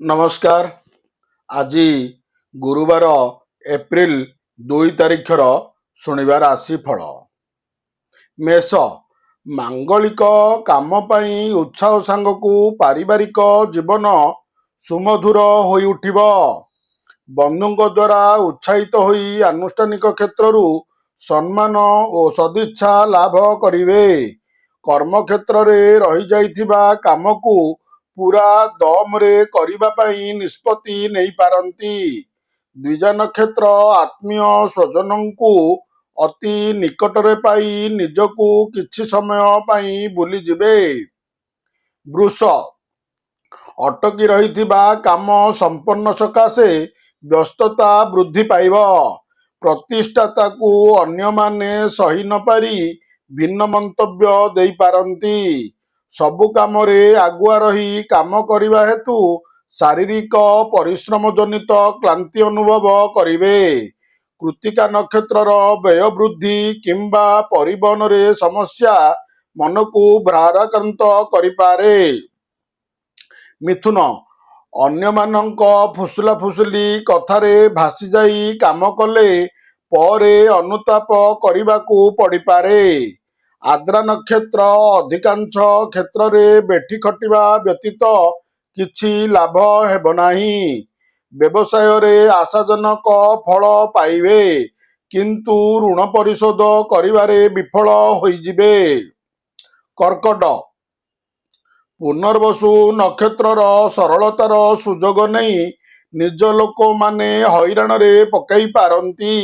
नमस्कार। आज गुरुवार एप्रिल 2 तारिखर शुणिबार राशि फल। मेष मांगलिक काम पाई उत्साह सांगकू पारिवारिक जीवन सुमधुर होई उठिब। बंधुଙ୍କ द्वारा उत्साहित होई आनुष्ठानिक क्षेत्ररू सम्मान और सदिच्छा लाभ करिवे। कर्म क्षेत्र रे रही जाइथिबा कामकू पूरा दमरे करिबा पाई निष्पत्ति नहीं पारंती। द्विजा नक्षत्र आत्मीय स्वजनंकु अति निकटरे पाई निजकू किछि समय पाई भूली जिवे। वृष अटकी रहिथिबा काम संपन्न सकाशे व्यस्तता वृद्धि पाइब। प्रतिष्ठाताकू अन्य माने सही न पारी भिन्न मंतव्य देई पारंती। सबु कामरे आगुआ रही काम करिबा हेतु शारीरिक परिश्रम जनित क्लांति अनुभव करिवे। कृतिका नक्षत्रर व्यय वृद्धि किंबा परिवहन रे समस्या मनकू भाराक्रांत करिपारे। मिथुन अन्य मानक फुसुला फुसुली कथारे भासी जाई काम कले परे अनुताप करिबाकू पड़िपारे। आद्रा नक्षत्र अधिकांश क्षेत्र रे बेठी खटिबा व्यतीत किछि लाभ हेब नाही। व्यवसाय रे आशाजनक फल पाइबे किंतु ऋण परिशोध करिबारे विफल होइजिबे। कर्कट पुनर्वसु नक्षत्रर सरलतार सुजोग नहीं निज लोक माने हैराण रे पकाई पारंती।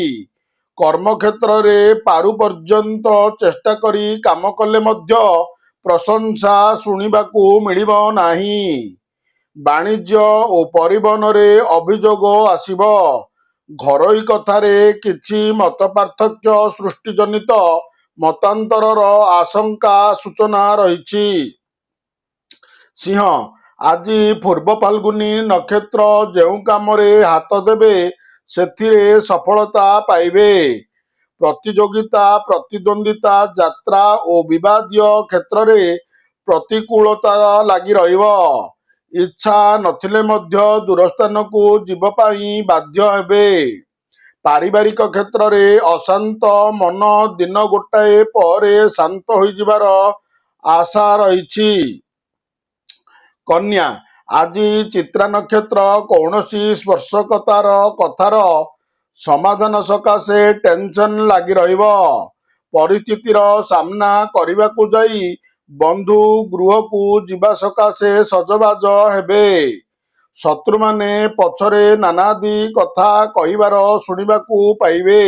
कर्म क्षेत्र रे पारु पर्यंत चेष्टा करी काम कले मध्य प्रशंसा शुणिबाकू मिलिब नाही। वाणिज्य और परिवहन रे अभियोग आसिब। घरोई कथारे किछि मत पार्थक्य सृष्टि जनित मतांतरर आशंका सूचना रहिछि। सिंह आज पूर्व फाल्गुनी नक्षत्र जेउ कामरे हाथ देबे सेथिरे सफलता पाइबे। प्रतियोगिता प्रतिद्वंदिता यात्रा और विवादीय क्षेत्र रे प्रतिकूलता लगी रहिब। इच्छा नथिले मध्य दूरस्थान को जीव पाई बाध्य हेबे। पारिवारिक क्षेत्र रे अशांत मन दिन गोटाए परे शांत होई जिबार आशा रहिछि। कन्या आज चित्रा नक्षत्र कौनसी स्पर्शकतार कथार समाधान सकाशे टेंशन लगी रहिब। परिस्थितिर सामना करिबाकू जाई बंधु गृह को जीवा सकाशे सजबाज हेबे। शत्रु माने पछरे नानादी कथा कहिबार शुणिबाकू पाइबे।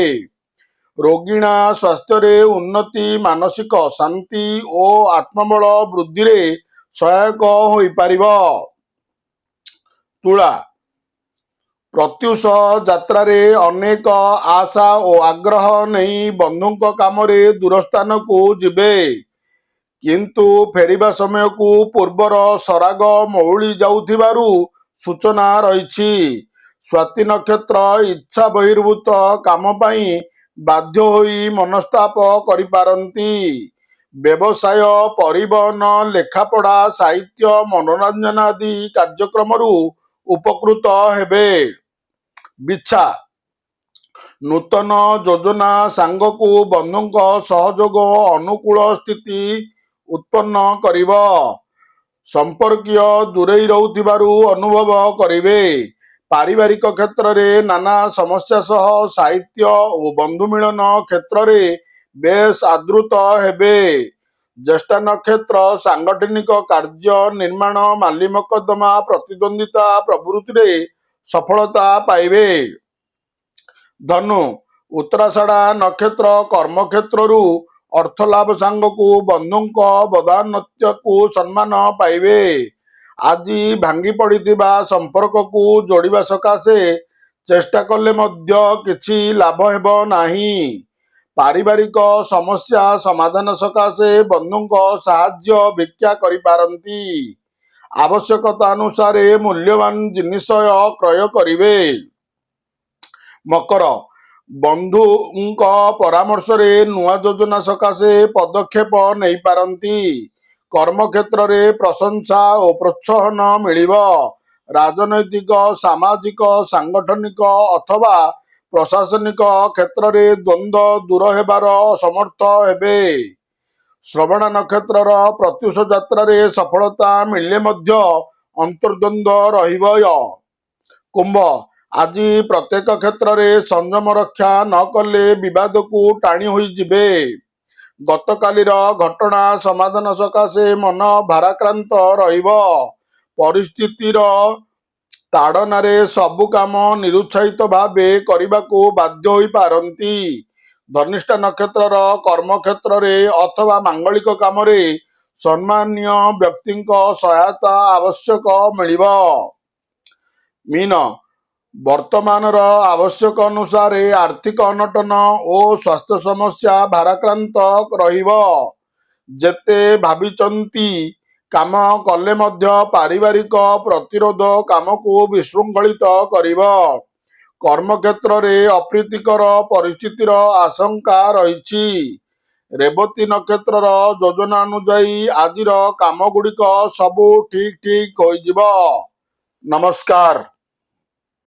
रोगिणा स्वास्थ्य रे उन्नति मानसिक शांति और आत्मबल वृद्धि रे सहायक होई पारिब। तुला प्रत्युष यात्रा रे अनेक आशा और आग्रह नहीं बंधुଙ୍କ कामरे दूरस्थान को जिबे किंतु फेरिबा समय को पूर्वर सराग मौली जाउथिबारु सूचना रहिछि। स्वाति नक्षत्र इच्छा बहिर्भूत काम पाई बाध्य होई मनस्ताप करिपारंती। व्यवसाय परिवहन लेखापढ़ा साहित्य मनोरंजन आदि कार्यक्रम उपकृत हेबे। बिच्छा नूतन योजना सांगकू बंधुଙ୍କ सहयोग अनुकूल स्थिति उत्पन्न करिब। संपर्कीय दूरेई रहुथिबारु अनुभव करिवे। पारिवारिक क्षेत्र रे नाना समस्या सह साहित्य और बंधु मिलन क्षेत्र रे बेस आदृत हेबे। ज्येष्ठ नक्षत्र सांगठनिक कार्य निर्माण माली मकद्दमा प्रतिद्वंदिता प्रवृत्ति रे सफलता पाइबे। धनु उत्तराषाढ़ा नक्षत्र कर्म क्षेत्रु अर्थ लाभ सांगकू बंधुଙ୍କ बदान्यत्य को सम्मान पाइबे। आज भांगी पड़िथिबा संपर्क को जोड़िबा सकाशे चेष्टा कले मध्य किछि लाभ हेब नाही। पारिवारिक समस्या समाधान सकाशे बंधुଙ୍କ साहाय्य भिक्षा करिपारंती। आवश्यकता अनुसारे मूल्यवान जिनिष क्रय करिवे। मकर बंधुଙ୍କ परामर्श रे नुआ योजना सकाशे पदक्षेप नहीं पारंती। कर्म क्षेत्र रे प्रशंसा और प्रोत्साहन मिलिब। ରାଜନୈତିକ, ସାମାଜିକ, ସାଂଗଠନିକ ଅଥବା ପ୍ରଶାସନିକ କ୍ଷେତ୍ରରେ ଦ୍ୱନ୍ଦ୍ୱ ଦୂର ହେବାର ସମର୍ଥ ହେବେ। ଶ୍ରବଣ ନକ୍ଷତ୍ରର ପ୍ରତ୍ୟୁଷ ଯାତ୍ରାରେ ସଫଳତା ମିଳିଲେ ମଧ୍ୟ ଅନ୍ତର୍ଦ୍ୱନ୍ଦ୍ୱ ରହିବ। କୁମ୍ଭ, ଆଜି ପ୍ରତ୍ୟେକ କ୍ଷେତ୍ରରେ ସଂଯମ ରକ୍ଷା ନ କଲେ ବିବାଦକୁ ଟାଣି ହୋଇଯିବେ। ଗତକାଲିର ଘଟଣା ସମାଧାନ ସକାଶେ ମନ ଭାରାକ୍ରାନ୍ତ ରହିବ। ପରିସ୍ଥିତିର ତାଡ଼ନାରେ ସବୁ କାମ ନିରୁତ୍ସାହିତ ଭାବେ କରିବାକୁ ବାଧ୍ୟ ହୋଇପାରନ୍ତି। ଧନିଷ୍ଠା ନକ୍ଷତ୍ରର କର୍ମକ୍ଷେତ୍ରରେ ଅଥବା ମାଙ୍ଗଳିକ କାମରେ ସମ୍ମାନୀୟ ବ୍ୟକ୍ତିଙ୍କ ସହାୟତା ଆବଶ୍ୟକ ମିଳିବ। ମୀନ, ବର୍ତ୍ତମାନର ଆବଶ୍ୟକ ଅନୁସାରେ ଆର୍ଥିକ ଅନଟନ ଓ ସ୍ୱାସ୍ଥ୍ୟ ସମସ୍ୟା ଭାରାକ୍ରାନ୍ତ ରହିବ। ଯେତେ ଭାବିଛନ୍ତି କାମ କଲେ ମଧ୍ୟ ପାରିବାରିକ ପ୍ରତିରୋଧ କାମକୁ ବିଶୃଙ୍ଖଳିତ କରିବ। କର୍ମକ୍ଷେତ୍ରରେ ଅପ୍ରୀତିକର ପରିସ୍ଥିତିର ଆଶଙ୍କା ରହିଛି। ରେବତୀ ନକ୍ଷତ୍ରର ଯୋଜନା ଅନୁଯାୟୀ ଆଜିର କାମଗୁଡ଼ିକ ସବୁ ଠିକ୍ ହୋଇଯିବ। ନମସ୍କାର।